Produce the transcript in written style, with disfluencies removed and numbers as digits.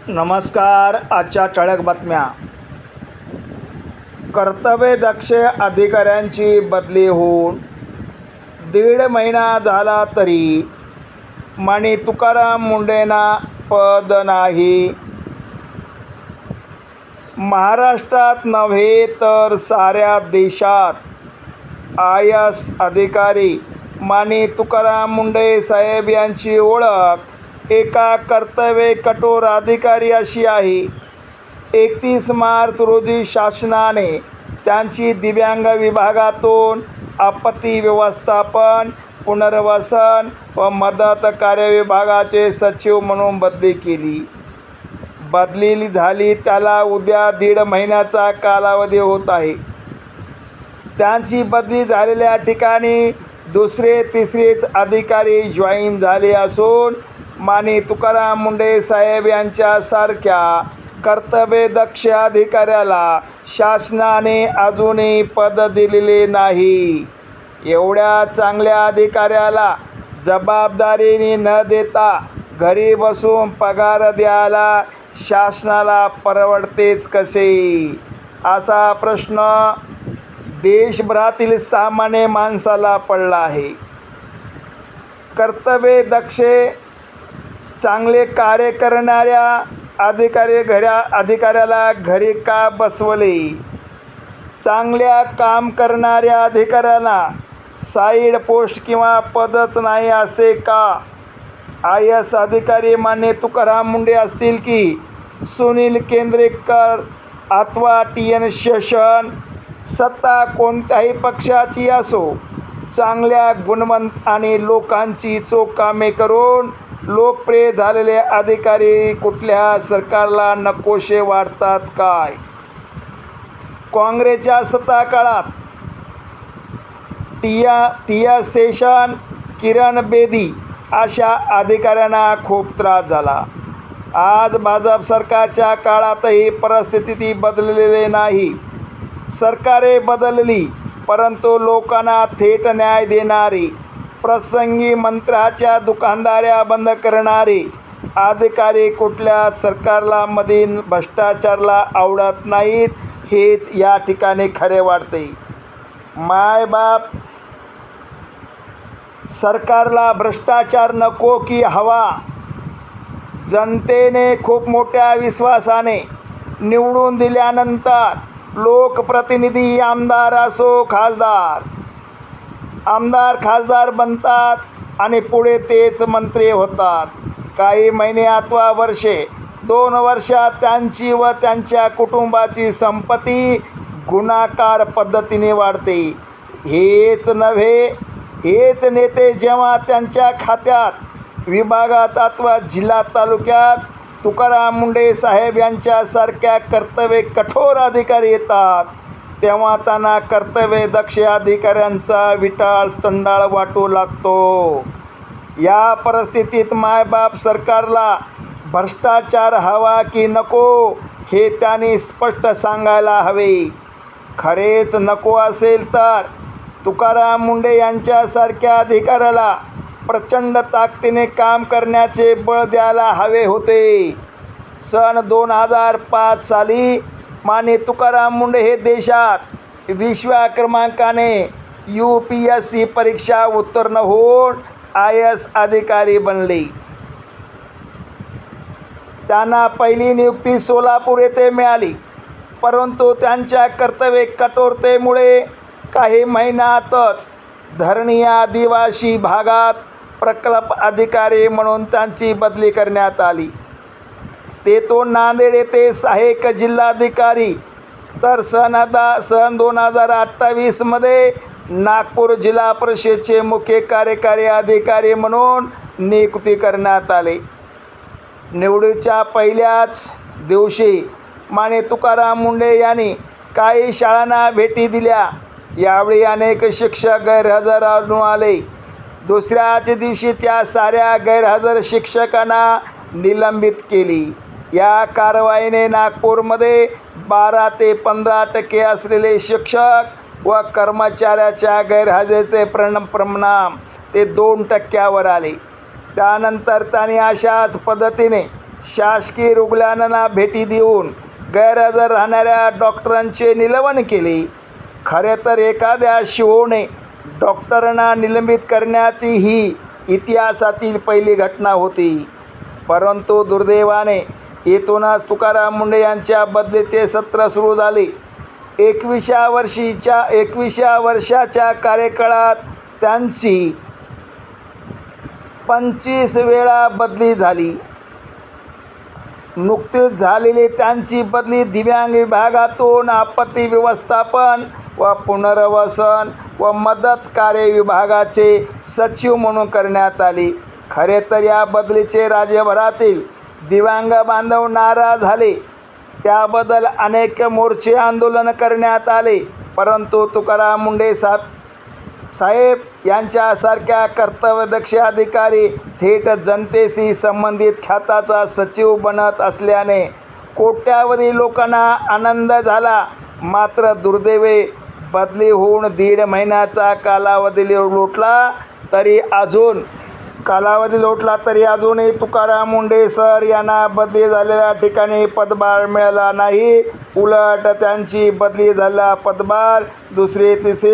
नमस्कार. आजच्या ठळक बातम्या. कर्तव्यदक्ष अधिकाऱ्यांची बदली होऊन 1.5 महिना झाला तरी माणी तुकाराम मुंढेंना पद नाही. महाराष्ट्रात नव्हे तर साऱ्या देशात IAS अधिकारी माणी तुकाराम मुंढे साहेब यांची ओळख एका कर्तव्य कठोर अधिकारी अशी आहे. 31 मार्च रोजी शासनाने त्यांची दिव्यांग विभागातून आपत्ती व्यवस्थापन, पुनर्वसन व मदत कार्य विभागाचे सचिव म्हणून बदली केली. बदली झाली त्याला उद्या 1.5 महिन्याचा कालावधी होत आहे. त्यांची बदली झालेल्या ठिकाणी दुसरे तिसरेच अधिकारी जॉईन झाले असून माणी तुकाराम मुंढे साहेब यांच्यासारख्या कर्तव्यदक्ष अधिकाऱ्याला शासनाने अजूनही पद दिलेले नाही. एवढ्या चांगल्या अधिकाऱ्याला जबाबदारीने न देता घरी बसून पगार द्यायला शासनाला परवडतेच कसे, असा प्रश्न देशभरातील सामान्य माणसाला पडला आहे. कर्तव्यदक्ष चांगले कार्य करणाऱ्या अधिकाऱ्याला घरी का बसवले? चांगल्या काम करणाऱ्या अधिकाऱ्यांना साईड पोस्ट किंवा पदच नाही असे का? IAS अधिकारी मान्य तुकाराम मुंढे असतील की सुनील केंद्रेकर अथवा TN शेषन, सत्ता कोणत्याही पक्षाची असो, चांगल्या गुणवंत आणि लोकांची चोख कामे करून लोकप्रिय झालेले अधिकारी कुठल्या सरकारला नकोशे वाटतात काय? काँग्रेसच्या सत्ता काळात टिया सेशन, किरण बेदी अशा अधिकाऱ्यांना खूप त्रास झाला. आज भाजप सरकारच्या काळातही परिस्थिती बदललेली नाही. सरकारे बदलली परंतु लोकांना थेट न्याय देणारी, प्रसंगी मंत्र्याच्या दुकानदाऱ्या बंद करणारे अधिकारी कुठल्या सरकारला मधील भ्रष्टाचाराला आवडत नाहीत, हेच या ठिकाणी खरे वाटते. मायबाप सरकारला भ्रष्टाचार नको की हवा? जनतेने खूप मोठ्या विश्वासाने निवडून दिल्यानंतर लोकप्रतिनिधी, आमदार असो खासदार बनतात आणि पुढे तेच मंत्री होतात. काही महिने अथवा वर्षे, 2 वर्षात त्यांची व त्यांच्या कुटुंबाची संपत्ती गुणाकार पद्धतीने वाढते. हेच नेते जेव्हा त्यांच्या खात्यात, विभागात अथवा जिल्हा तालुक्यात तुकाराम मुंढे साहेब यांच्यासारख्या कर्तव्य कठोर अधिकारी येतात तेव्हा त्यांना कर्तव्यदक्ष अधिकाऱ्यांचा विटाळ चंडाळ वाटू लागतो. या परिस्थितीत मायबाप सरकारला भ्रष्टाचार हवा की नको हे त्यांनी स्पष्ट सांगायला हवे. खरेच नको असेल तर तुकाराम मुंढे यांच्यासारख्या अधिकाऱ्याला प्रचंड ताकदीने काम करण्याचे बळ द्यायला हवे होते. सन 2005 साली माननीय तुकाराम मुंढे हे देशात 20व्या क्रमांकाने UPSC परीक्षा उत्तीर्ण होऊन IAS अधिकारी बनले. त्यांना पहिली नियुक्ती सोलापूर येथे मिळाली, परंतु त्यांच्या कर्तव्य कठोरतेमुळे काही महिन्यातच धरणी आदिवासी भागात प्रकल्प अधिकारी म्हणून त्यांची बदली करण्यात आली. तेथून नांदेड येथे सहाय्यक जिल्हाधिकारी तर सन 2028 मध्ये नागपूर जिल्हा परिषदेचे मुख्य कार्यकारी अधिकारी म्हणून नियुक्ती करण्यात आले. निवडीच्या पहिल्याच दिवशी माननीय तुकाराम मुंढे यांनी काही शाळांना भेटी दिल्या. यावेळी अनेक शिक्षक गैरहजर आढळून आले. दुसऱ्याच दिवशी त्या साऱ्या गैरहजर शिक्षकांना निलंबित केली. या कारवाईने नागपूरमध्ये 12 ते 15% असलेले शिक्षक व कर्मचाऱ्याच्या गैरहजेरीचे परिणाम ते 2% आले. त्यानंतर त्यांनी अशाच पद्धतीने शासकीय रुग्णालयांना भेटी देऊन गैरहजर राहणाऱ्या डॉक्टरांचे निलंबन केले. खरे तर एखाद्या शिवोने डॉक्टरांना निलंबित करण्याची ही इतिहासातील पहिली घटना होती. परंतु दुर्दैवाने येथूनच तुकाराम मुंढे यांच्या बदलीचे सत्र सुरू झाले. 21व्या वर्षाच्या कार्यकाळात त्यांची 25 वेळा बदली झाली. नुकतीच झालेली त्यांची बदली दिव्यांग विभागातून आपत्ती व्यवस्थापन व पुनर्वसन व मदत कार्य विभागाचे सचिव म्हणून करण्यात आली. खरे तर या बदलीचे राज्यभरातील दिव्यांग बांधव नाराज झाले. त्याबद्दल अनेक मोर्चे आंदोलन करण्यात आले. परंतु तुकाराम मुंढे साहेब यांच्यासारख्या कर्तव्यदक्ष अधिकारी थेट जनतेशी संबंधित खात्याचा सचिव बनत असल्याने कोट्यावधी लोकांना आनंद झाला. मात्र दुर्दैवी बदली होऊन 1.5 महिन्याचा कालावधी लोटला तरी अजूनही तुकाराम मुंढे सर यांना बदली झालेल्या ठिकाणी पदभार मिळाला नाही. उलट त्यांची बदली झालेला पदभार दुसरे तिसरे